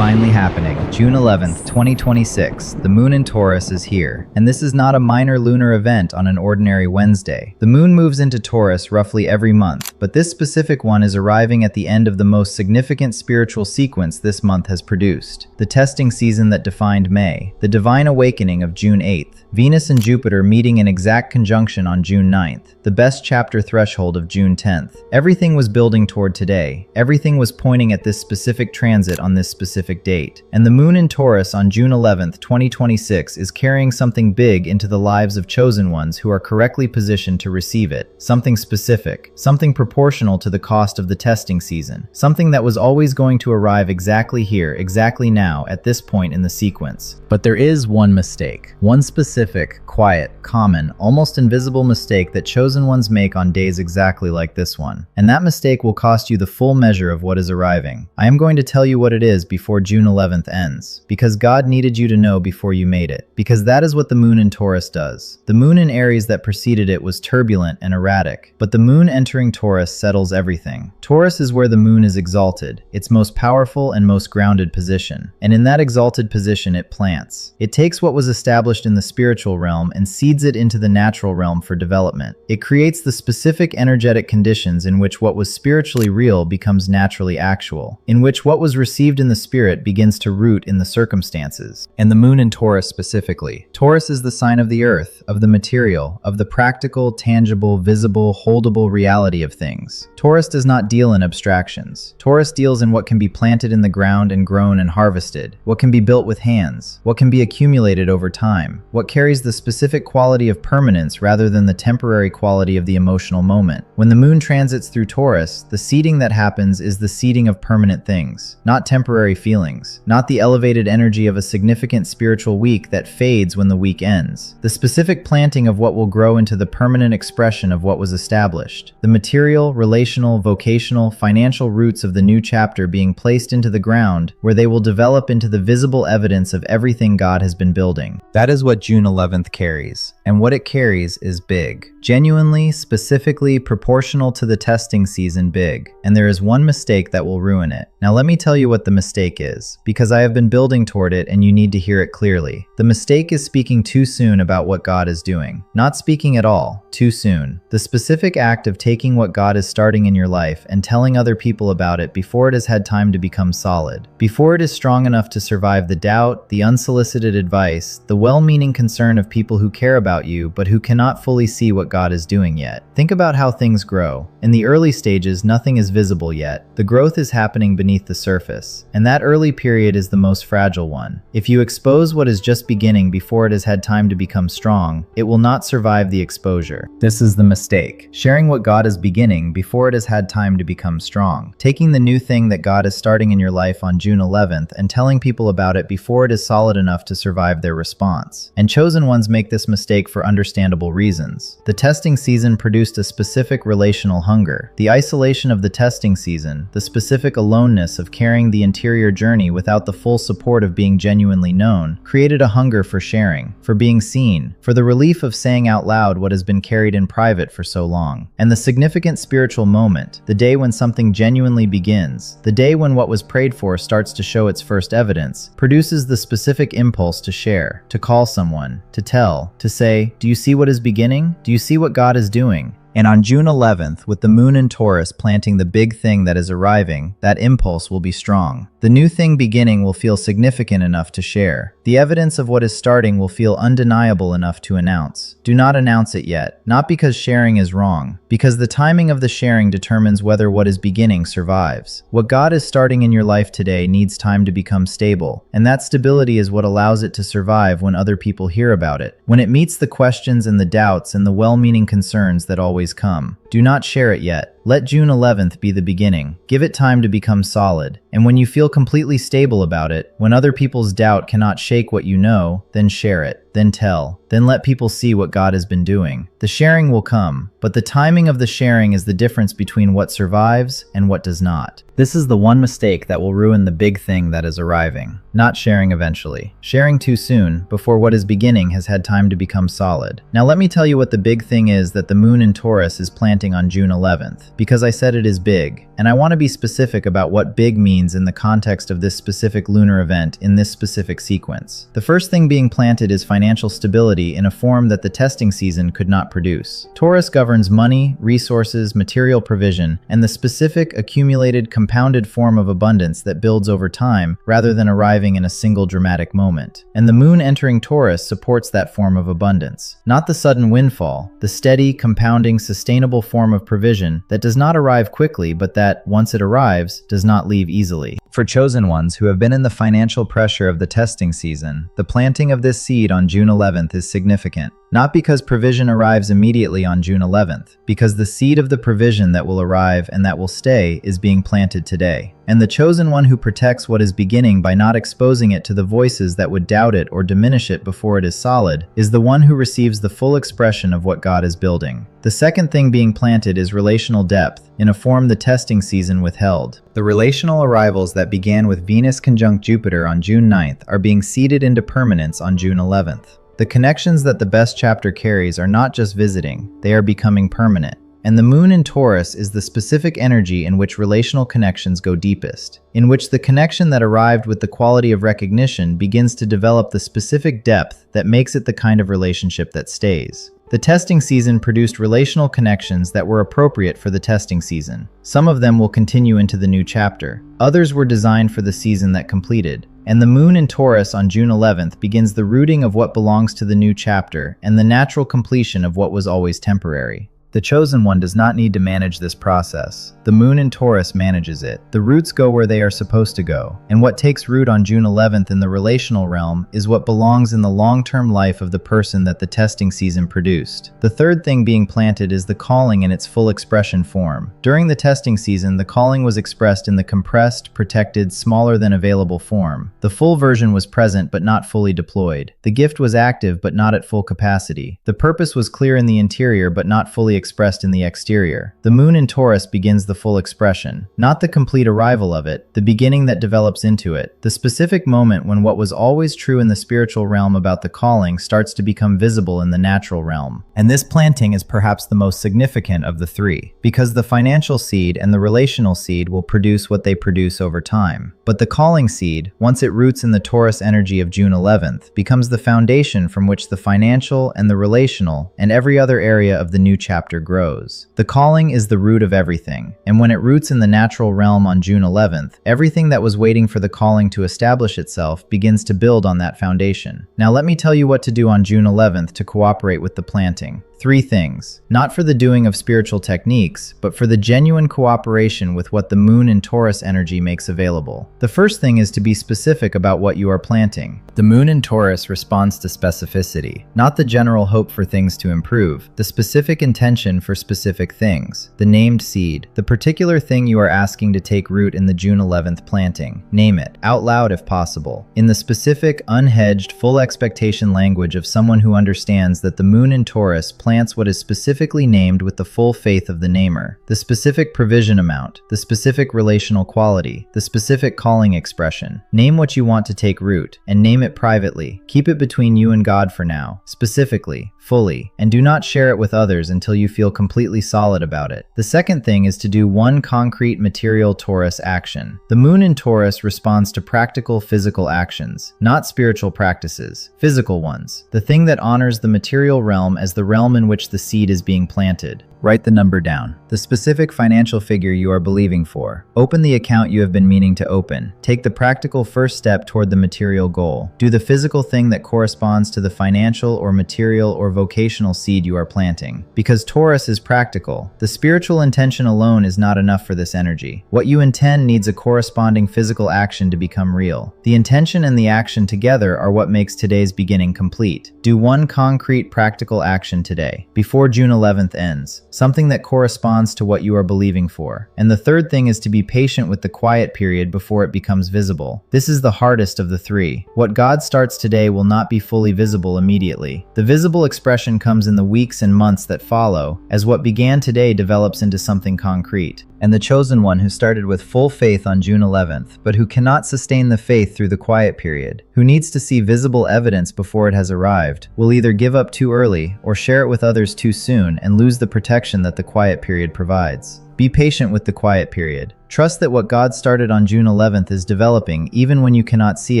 finally happening. June 11th, 2026. The moon in Taurus is here. And this is not a minor lunar event on an ordinary Wednesday. The moon moves into Taurus roughly every month, but this specific one is arriving at the end of the most significant spiritual sequence this month has produced. The testing season that defined May. The divine awakening of June 8th. Venus and Jupiter meeting in exact conjunction on June 9th. The best chapter threshold of June 10th. Everything was building toward today. Everything was pointing at this specific transit on this specific date. And the moon in Taurus on June 11th, 2026 is carrying something big into the lives of chosen ones who are correctly positioned to receive it. Something specific. Something proportional to the cost of the testing season. Something that was always going to arrive exactly here, exactly now, at this point in the sequence. But there is one mistake. One specific, quiet, common, almost invisible mistake that chosen ones make on days exactly like this one. And that mistake will cost you the full measure of what is arriving. I am going to tell you what it is before June 11th ends. Because God needed you to know before you made it. Because that is what the moon in Taurus does. The moon in Aries that preceded it was turbulent and erratic. But the moon entering Taurus settles everything. Taurus is where the moon is exalted, its most powerful and most grounded position. And in that exalted position it plants. It takes what was established in the spiritual realm and seeds it into the natural realm for development. It creates the specific energetic conditions in which what was spiritually real becomes naturally actual, in which what was received in the spirit begins to root in the circumstances. And the moon in Taurus specifically. Taurus is the sign of the earth, of the material, of the practical, tangible, visible, holdable reality of things. Taurus does not deal in abstractions. Taurus deals in what can be planted in the ground and grown and harvested, what can be built with hands, what can be accumulated over time, what carries the specific quality of permanence rather than the temporary quality of the emotional moment. When the moon transits through Taurus, the seeding that happens is the seeding of permanent things, not temporary feelings, not the elevated energy of a significant spiritual week that fades when the week ends. The specific planting of what will grow into the permanent expression of what was established. The material, relational, vocational, financial roots of the new chapter being placed into the ground where they will develop into the visible evidence of everything God has been building. That is what June 11th carries. And what it carries is big. Genuinely, specifically, proportional to the testing season big. And there is one mistake that will ruin it. Now let me tell you what the mistake is, because I have been building toward it and you need to hear it clearly. The mistake is speaking too soon about what God is doing. Not speaking at all, too soon. The specific act of taking what God is starting in your life and telling other people about it before it has had time to become solid. Before it is strong enough to survive the doubt, the unsolicited advice, the well-meaning concern of people who care about you but who cannot fully see what God is doing yet. Think about how things grow. In the early stages, nothing is visible yet. The growth is happening beneath the surface, and that early period is the most fragile one. If you expose what is just beginning before it has had time to become strong, it will not survive the exposure. This is the mistake. Sharing what God is beginning before it has had time to become strong. Taking the new thing that God is starting in your life on June 11th and telling people about it before it is solid enough to survive their response. And chosen ones make this mistake for understandable reasons. The testing season produced a specific relational hunger. The isolation of the testing season, the specific aloneness of carrying the interior journey without the full support of being genuinely known, created a hunger for sharing, for being seen, for the relief of saying out loud what has been carried in private for so long. And the significant spiritual moment, the day when something genuinely begins, the day when what was prayed for starts to show its first evidence, produces the specific impulse to share, to call someone, to tell, to say, "Do you see what is beginning? Do you see what God is doing?" And on June 11th, with the moon in Taurus planting the big thing that is arriving, that impulse will be strong. The new thing beginning will feel significant enough to share. The evidence of what is starting will feel undeniable enough to announce. Do not announce it yet, not because sharing is wrong, because the timing of the sharing determines whether what is beginning survives. What God is starting in your life today needs time to become stable, and that stability is what allows it to survive when other people hear about it, when it meets the questions and the doubts and the well-meaning concerns that always come. Do not share it yet. Let June 11th be the beginning. Give it time to become solid. And when you feel completely stable about it, when other people's doubt cannot shake what you know, then share it. Then tell. Then let people see what God has been doing. The sharing will come, but the timing of the sharing is the difference between what survives and what does not. This is the one mistake that will ruin the big thing that is arriving. Not sharing eventually. Sharing too soon, before what is beginning has had time to become solid. Now let me tell you what the big thing is that the moon in Taurus is planting planting on June 11th, because I said it is big, and I want to be specific about what big means in the context of this specific lunar event in this specific sequence. The first thing being planted is financial stability in a form that the testing season could not produce. Taurus governs money, resources, material provision, and the specific, accumulated, compounded form of abundance that builds over time rather than arriving in a single dramatic moment. And the moon entering Taurus supports that form of abundance. Not the sudden windfall, the steady, compounding, sustainable form of provision that does not arrive quickly but that, once it arrives, does not leave easily. For chosen ones who have been in the financial pressure of the testing season, the planting of this seed on June 11th is significant. Not because provision arrives immediately on June 11th, because the seed of the provision that will arrive and that will stay is being planted today. And the chosen one who protects what is beginning by not exposing it to the voices that would doubt it or diminish it before it is solid, is the one who receives the full expression of what God is building. The second thing being planted is relational depth, in a form the testing season withheld. The relational arrivals that began with Venus conjunct Jupiter on June 9th are being seeded into permanence on June 11th. The connections that the best chapter carries are not just visiting, they are becoming permanent. And the moon in Taurus is the specific energy in which relational connections go deepest, in which the connection that arrived with the quality of recognition begins to develop the specific depth that makes it the kind of relationship that stays. The testing season produced relational connections that were appropriate for the testing season. Some of them will continue into the new chapter. Others were designed for the season that completed. And the moon in Taurus on June 11th begins the rooting of what belongs to the new chapter and the natural completion of what was always temporary. The chosen one does not need to manage this process. The moon in Taurus manages it. The roots go where they are supposed to go. And what takes root on June 11th in the relational realm is what belongs in the long-term life of the person that the testing season produced. The third thing being planted is the calling in its full expression form. During the testing season, the calling was expressed in the compressed, protected, smaller than available form. The full version was present but not fully deployed. The gift was active but not at full capacity. The purpose was clear in the interior but not fully expressed in the exterior. The moon in Taurus begins the full expression, not the complete arrival of it, the beginning that develops into it, the specific moment when what was always true in the spiritual realm about the calling starts to become visible in the natural realm. And this planting is perhaps the most significant of the three, because the financial seed and the relational seed will produce what they produce over time. But the calling seed, once it roots in the Taurus energy of June 11th, becomes the foundation from which the financial and the relational and every other area of the new chapter grows. The calling is the root of everything, and when it roots in the natural realm on June 11th, everything that was waiting for the calling to establish itself begins to build on that foundation. Now let me tell you what to do on June 11th to cooperate with the planting. 3 things, not for the doing of spiritual techniques, but for the genuine cooperation with what the moon in Taurus energy makes available. The first thing is to be specific about what you are planting. The moon in Taurus responds to specificity, not the general hope for things to improve, the specific intention for specific things, the named seed, the particular thing you are asking to take root in the June 11th planting. Name it, out loud if possible, in the specific, unhedged, full expectation language of someone who understands that the moon in Taurus plants what is specifically named with the full faith of the namer, the specific provision amount, the specific relational quality, the specific calling expression. Name what you want to take root, and name it privately. Keep it between you and God for now, specifically, fully, and do not share it with others until you feel completely solid about it. The second thing is to do one concrete material Taurus action. The moon in Taurus responds to practical physical actions, not spiritual practices, physical ones. The thing that honors the material realm as the realm in which the seed is being planted. Write the number down. The specific financial figure you are believing for. Open the account you have been meaning to open. Take the practical first step toward the material goal. Do the physical thing that corresponds to the financial or material or vocational seed you are planting. Because Taurus is practical. The spiritual intention alone is not enough for this energy. What you intend needs a corresponding physical action to become real. The intention and the action together are what makes today's beginning complete. Do one concrete practical action today, before June 11th ends. Something that corresponds to what you are believing for. And the third thing is to be patient with the quiet period before it becomes visible. This is the hardest of the three. What God starts today will not be fully visible immediately. The visible expression comes in the weeks and months that follow, as what began today develops into something concrete. And the chosen one who started with full faith on June 11th, but who cannot sustain the faith through the quiet period, who needs to see visible evidence before it has arrived, will either give up too early or share it with with others too soon and lose the protection that the quiet period provides. Be patient with the quiet period. Trust that what God started on June 11th is developing even when you cannot see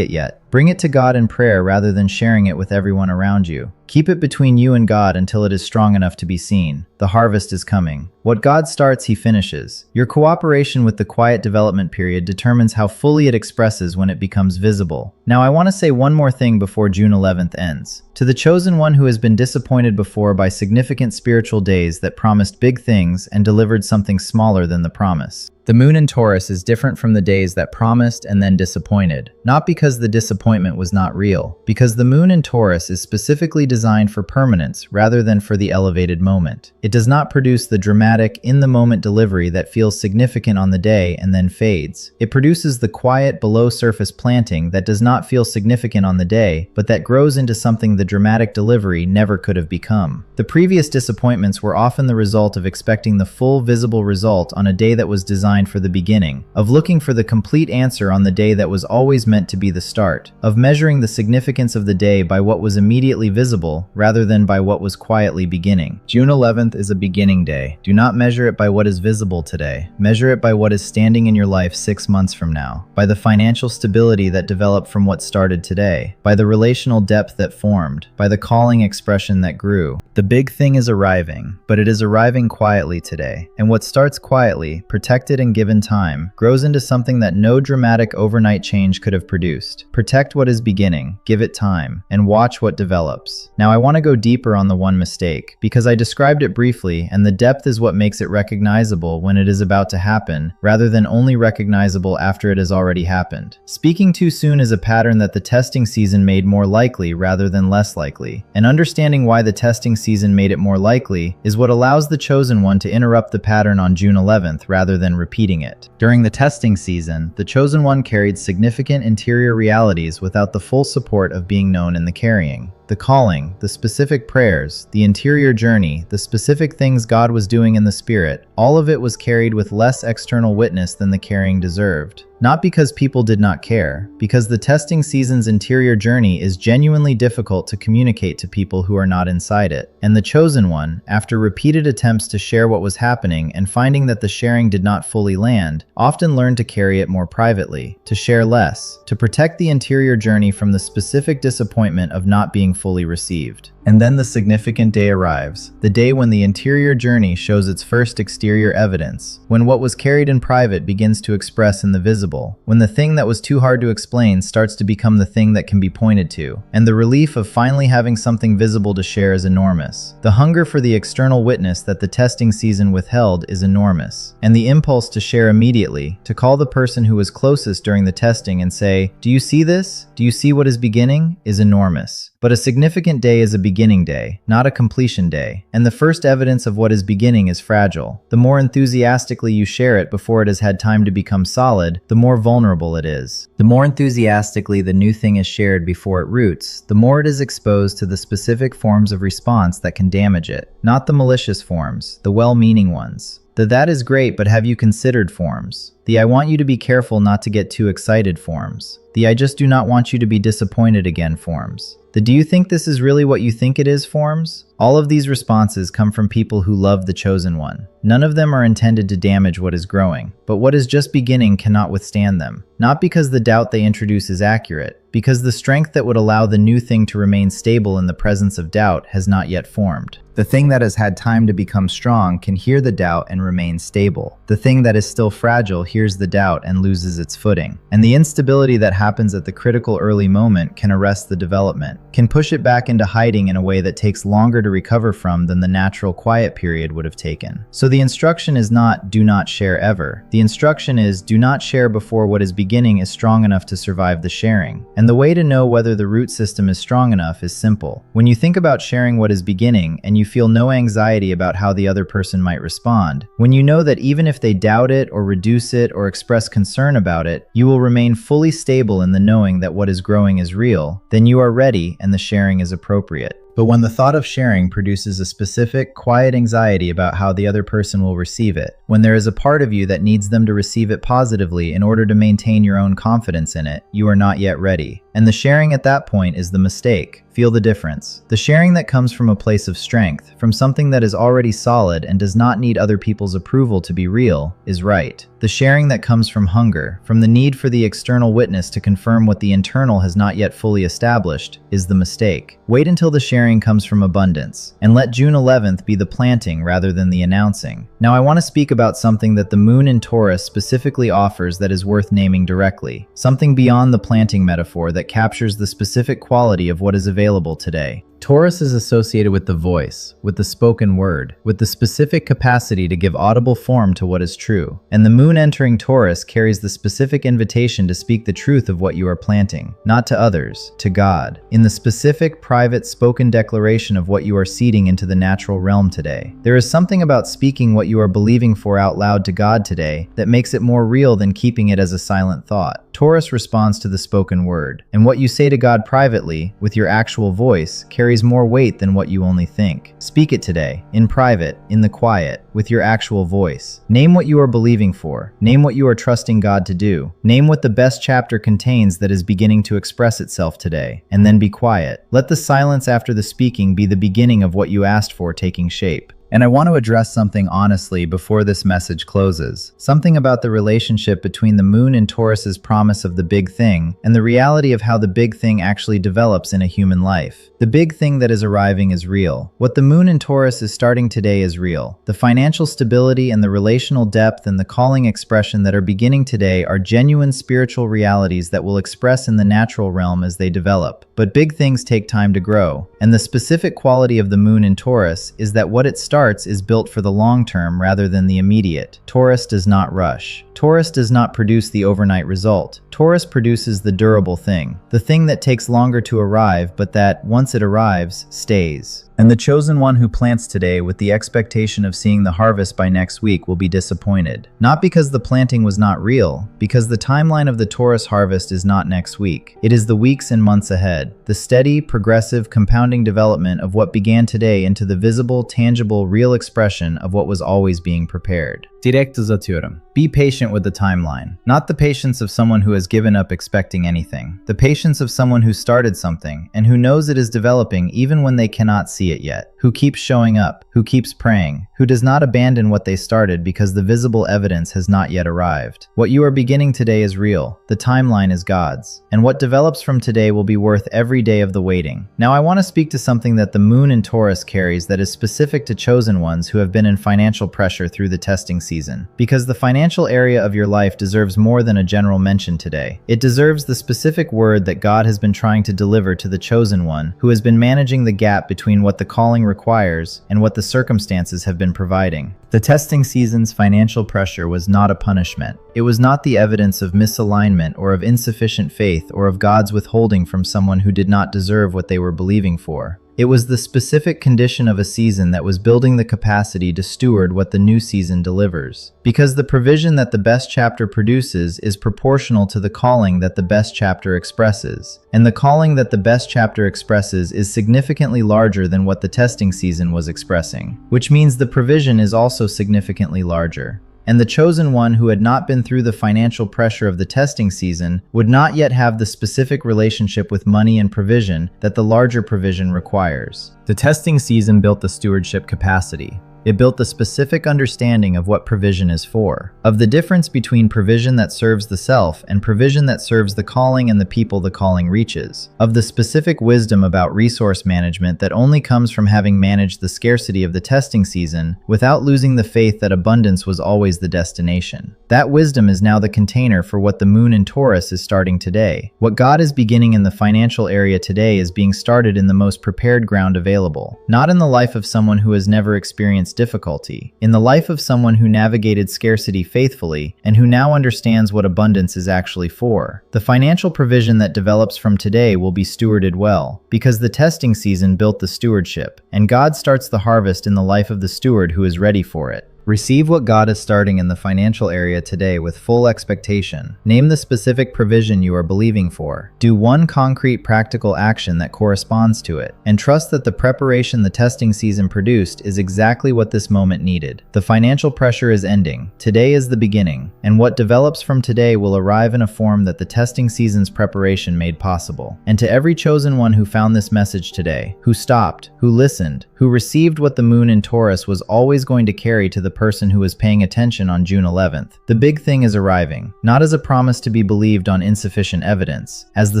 it yet. Bring it to God in prayer rather than sharing it with everyone around you. Keep it between you and God until it is strong enough to be seen. The harvest is coming. What God starts, He finishes. Your cooperation with the quiet development period determines how fully it expresses when it becomes visible. Now, I want to say one more thing before June 11th ends. To the chosen one who has been disappointed before by significant spiritual days that promised big things and delivered something smaller than the promise. The moon in Taurus is different from the days that promised and then disappointed, not because the disappointment was not real, because the moon in Taurus is specifically designed for permanence rather than for the elevated moment. It does not produce the dramatic, in-the-moment delivery that feels significant on the day and then fades. It produces the quiet, below-surface planting that does not feel significant on the day, but that grows into something the dramatic delivery never could have become. The previous disappointments were often the result of expecting the full, visible result on a day that was designed for the beginning, of looking for the complete answer on the day that was always meant to be the start, of measuring the significance of the day by what was immediately visible rather than by what was quietly beginning. June 11th is a beginning day. Do not measure it by what is visible today. Measure it by what is standing in your life 6 months from now, by the financial stability that developed from what started today, by the relational depth that formed, by the calling expression that grew. The big thing is arriving, but it is arriving quietly today, and what starts quietly, protected and given time, grows into something that no dramatic overnight change could have produced. Protect what is beginning, give it time, and watch what develops. Now I want to go deeper on the one mistake, because I described it briefly, and the depth is what makes it recognizable when it is about to happen, rather than only recognizable after it has already happened. Speaking too soon is a pattern that the testing season made more likely rather than less likely, and understanding why the testing season made it more likely is what allows the chosen one to interrupt the pattern on June 11th rather than repeating it. During the testing season, the chosen one carried significant interior realities without the full support of being known in the carrying. The calling, the specific prayers, the interior journey, the specific things God was doing in the Spirit, all of it was carried with less external witness than the carrying deserved. Not because people did not care, because the testing season's interior journey is genuinely difficult to communicate to people who are not inside it. And the chosen one, after repeated attempts to share what was happening and finding that the sharing did not fully land, often learned to carry it more privately, to share less, to protect the interior journey from the specific disappointment of not being fully received. And then the significant day arrives, the day when the interior journey shows its first exterior evidence, when what was carried in private begins to express in the visible, when the thing that was too hard to explain starts to become the thing that can be pointed to, and the relief of finally having something visible to share is enormous. The hunger for the external witness that the testing season withheld is enormous, and the impulse to share immediately, to call the person who was closest during the testing and say, "Do you see this? Do you see what is beginning?" is enormous. But a significant day is a beginning day, not a completion day, and the first evidence of what is beginning is fragile. The more enthusiastically you share it before it has had time to become solid, the more vulnerable it is. The more enthusiastically the new thing is shared before it roots, the more it is exposed to the specific forms of response that can damage it, not the malicious forms, the well-meaning ones. The "that is great, but have you considered" forms. The "I want you to be careful not to get too excited" forms. The "I just do not want you to be disappointed again" forms. The "do you think this is really what you think it is" forms. All of these responses come from people who love the chosen one. None of them are intended to damage what is growing, but what is just beginning cannot withstand them. Not because the doubt they introduce is accurate, because the strength that would allow the new thing to remain stable in the presence of doubt has not yet formed. The thing that has had time to become strong can hear the doubt and remain stable. The thing that is still fragile hears the doubt and loses its footing. And the instability that happens at the critical early moment can arrest the development, can push it back into hiding in a way that takes longer to recover from than the natural quiet period would have taken. So the instruction is not "do not share ever." The instruction is "do not share before what is beginning is strong enough to survive the sharing." And the way to know whether the root system is strong enough is simple. When you think about sharing what is beginning and you feel no anxiety about how the other person might respond, when you know that even if they doubt it or reduce it or express concern about it, you will remain fully stable in the knowing that what is growing is real, then you are ready and the sharing is appropriate. But when the thought of sharing produces a specific, quiet anxiety about how the other person will receive it, when there is a part of you that needs them to receive it positively in order to maintain your own confidence in it, you are not yet ready. And the sharing at that point is the mistake. Feel the difference. The sharing that comes from a place of strength, from something that is already solid and does not need other people's approval to be real, is right. The sharing that comes from hunger, from the need for the external witness to confirm what the internal has not yet fully established, is the mistake. Wait until the sharing comes from abundance, and let June 11th be the planting rather than the announcing. Now I want to speak about something that the moon in Taurus specifically offers that is worth naming directly. Something beyond the planting metaphor that captures the specific quality of what is available today. Taurus is associated with the voice, with the spoken word, with the specific capacity to give audible form to what is true. And the moon entering Taurus carries the specific invitation to speak the truth of what you are planting, not to others, to God, in the specific, private, spoken declaration of what you are seeding into the natural realm today. There is something about speaking what you are believing for out loud to God today that makes it more real than keeping it as a silent thought. Taurus responds to the spoken word, and what you say to God privately, with your actual voice, carries more weight than what you only think. Speak it today, in private, in the quiet, with your actual voice. Name what you are believing for. Name what you are trusting God to do. Name what the best chapter contains that is beginning to express itself today, and then be quiet. Let the silence after the speaking be the beginning of what you asked for taking shape. And I want to address something honestly before this message closes. Something about the relationship between the moon and Taurus's promise of the big thing and the reality of how the big thing actually develops in a human life. The big thing that is arriving is real. What the moon in Taurus is starting today is real. The financial stability and the relational depth and the calling expression that are beginning today are genuine spiritual realities that will express in the natural realm as they develop. But big things take time to grow. And the specific quality of the moon in Taurus is that what it starts is built for the long term rather than the immediate. Taurus does not rush. Taurus does not produce the overnight result. Taurus produces the durable thing, the thing that takes longer to arrive, but that, once it arrives, stays. And the chosen one who plants today with the expectation of seeing the harvest by next week will be disappointed. Not because the planting was not real, because the timeline of the Taurus harvest is not next week. It is the weeks and months ahead. The steady, progressive, compounding development of what began today into the visible, tangible, real expression of what was always being prepared. Direkt uzatıyorum. Be patient with the timeline. Not the patience of someone who has given up expecting anything. The patience of someone who started something and who knows it is developing even when they cannot see it yet. Who keeps showing up, who keeps praying, who does not abandon what they started because the visible evidence has not yet arrived. What you are beginning today is real. The timeline is God's. And what develops from today will be worth every day of the waiting. Now I want to speak to something that the moon in Taurus carries that is specific to chosen ones who have been in financial pressure through the testing season. Because the financial area of your life deserves more than a general mention today. It deserves the specific word that God has been trying to deliver to the chosen one who has been managing the gap between what the calling requires and what the circumstances have been providing. The testing season's financial pressure was not a punishment. It was not the evidence of misalignment or of insufficient faith or of God's withholding from someone who did not deserve what they were believing for. It was the specific condition of a season that was building the capacity to steward what the new season delivers. Because the provision that the best chapter produces is proportional to the calling that the best chapter expresses. And the calling that the best chapter expresses is significantly larger than what the testing season was expressing, which means the provision is also significantly larger. And the chosen one who had not been through the financial pressure of the testing season would not yet have the specific relationship with money and provision that the larger provision requires. The testing season built the stewardship capacity. It built the specific understanding of what provision is for, of the difference between provision that serves the self and provision that serves the calling and the people the calling reaches, of the specific wisdom about resource management that only comes from having managed the scarcity of the testing season without losing the faith that abundance was always the destination. That wisdom is now the container for what the moon in Taurus is starting today. What God is beginning in the financial area today is being started in the most prepared ground available, not in the life of someone who has never experienced difficulty, in the life of someone who navigated scarcity faithfully and who now understands what abundance is actually for. The financial provision that develops from today will be stewarded well, because the testing season built the stewardship, and God starts the harvest in the life of the steward who is ready for it. Receive what God is starting in the financial area today with full expectation. Name the specific provision you are believing for. Do one concrete practical action that corresponds to it. And trust that the preparation the testing season produced is exactly what this moment needed. The financial pressure is ending. Today is the beginning. And what develops from today will arrive in a form that the testing season's preparation made possible. And to every chosen one who found this message today, who stopped, who listened, who received what the moon in Taurus was always going to carry to the person who was paying attention on June 11th. The big thing is arriving, not as a promise to be believed on insufficient evidence, as the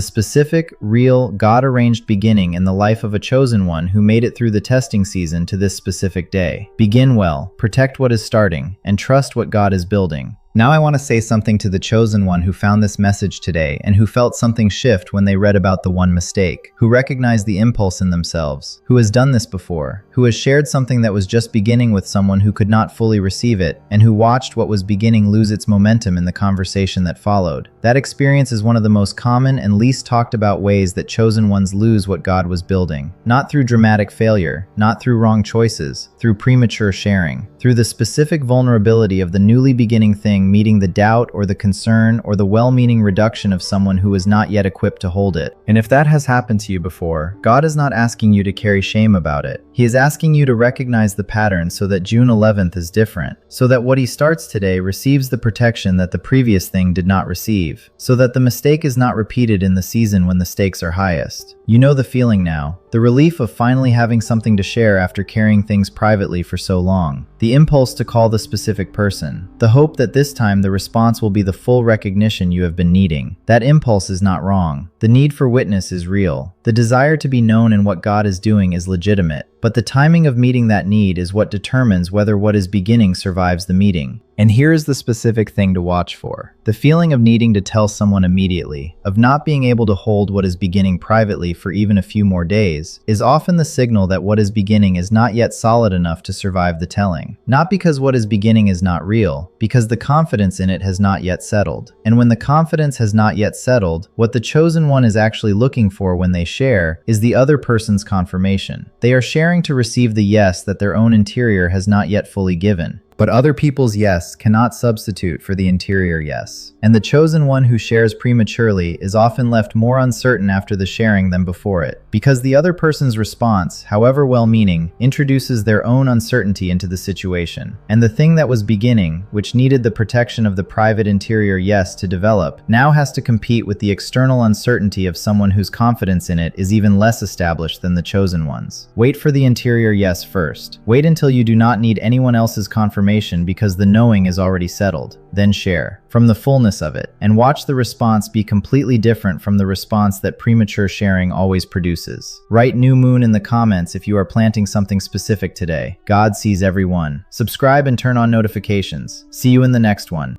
specific, real, God-arranged beginning in the life of a chosen one who made it through the testing season to this specific day. Begin well, protect what is starting, and trust what God is building. Now I want to say something to the chosen one who found this message today and who felt something shift when they read about the one mistake, who recognized the impulse in themselves, who has done this before, who has shared something that was just beginning with someone who could not fully receive it, and who watched what was beginning lose its momentum in the conversation that followed. That experience is one of the most common and least talked about ways that chosen ones lose what God was building. Not through dramatic failure, not through wrong choices, through premature sharing, through the specific vulnerability of the newly beginning thing meeting the doubt or the concern or the well-meaning reduction of someone who is not yet equipped to hold it. And if that has happened to you before, God is not asking you to carry shame about it. He is asking you to recognize the pattern so that June 11th is different, so that what he starts today receives the protection that the previous thing did not receive, so that the mistake is not repeated in the season when the stakes are highest. You know the feeling now, the relief of finally having something to share after carrying things privately for so long, the impulse to call the specific person, the hope that this time the response will be the full recognition you have been needing. That impulse is not wrong. The need for witness is real. The desire to be known in what God is doing is legitimate, but the timing of meeting that need is what determines whether what is beginning survives the meeting. And here is the specific thing to watch for. The feeling of needing to tell someone immediately, of not being able to hold what is beginning privately for even a few more days, is often the signal that what is beginning is not yet solid enough to survive the telling. Not because what is beginning is not real, because the confidence in it has not yet settled. And when the confidence has not yet settled, what the chosen one is actually looking for when they share is the other person's confirmation. They are sharing to receive the yes that their own interior has not yet fully given. But other people's yes cannot substitute for the interior yes. And the chosen one who shares prematurely is often left more uncertain after the sharing than before it, because the other person's response, however well-meaning, introduces their own uncertainty into the situation. And the thing that was beginning, which needed the protection of the private interior yes to develop, now has to compete with the external uncertainty of someone whose confidence in it is even less established than the chosen one's. Wait for the interior yes first. Wait until you do not need anyone else's confirmation because the knowing is already settled. Then share from the fullness of it, and watch the response be completely different from the response that premature sharing always produces. Write new moon in the comments if you are planting something specific today. God sees everyone. Subscribe and turn on notifications. See you in the next one.